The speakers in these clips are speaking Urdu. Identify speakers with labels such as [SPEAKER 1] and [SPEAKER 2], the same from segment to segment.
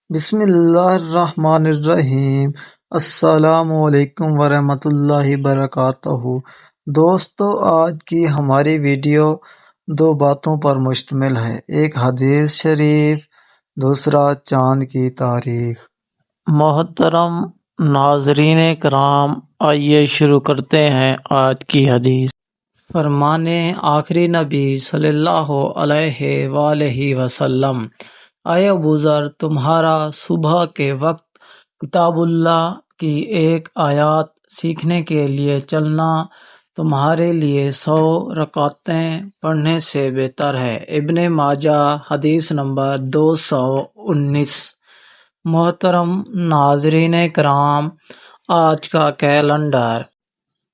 [SPEAKER 1] بسم اللہ الرحمن الرحیم۔ السلام علیکم ورحمۃ اللہ وبرکاتہ۔ دوستو، آج کی ہماری ویڈیو دو باتوں پر مشتمل ہے، ایک حدیث شریف، دوسرا چاند کی تاریخ۔ محترم ناظرین کرام، آئیے شروع کرتے ہیں آج کی حدیث۔ فرمانے آخری نبی صلی اللہ علیہ وآلہ وسلم: اے ابو ذر، تمہارا صبح کے وقت کتاب اللہ کی ایک آیات سیکھنے کے لیے چلنا تمہارے لیے 100 رکعتیں پڑھنے سے بہتر ہے۔ ابن ماجہ، حدیث نمبر 219۔ محترم ناظرین کرام، آج کا کیلنڈر،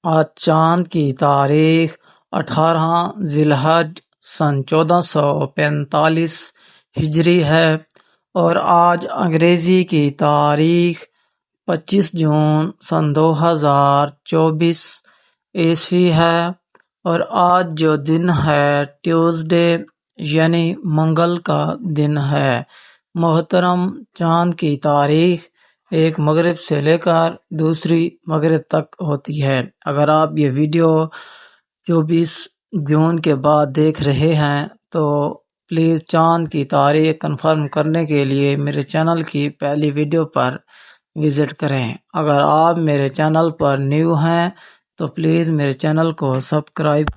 [SPEAKER 1] آج چاند کی تاریخ 18 ذی الحجہ سن 1445 ہجری ہے اور آج انگریزی کی تاریخ 25 جون سن 2024 عیسوی ہے اور آج جو دن ہے ٹیوزڈے یعنی منگل کا دن ہے۔ محترم، چاند کی تاریخ ایک مغرب سے لے کر دوسری مغرب تک ہوتی ہے۔ اگر آپ یہ ویڈیو 24 جون کے بعد دیکھ رہے ہیں تو پلیز چاند کی تاریخ کنفرم کرنے کے لیے میرے چینل کی پہلی ویڈیو پر وزٹ کریں۔ اگر آپ میرے چینل پر نیو ہیں تو پلیز میرے چینل کو سبسکرائب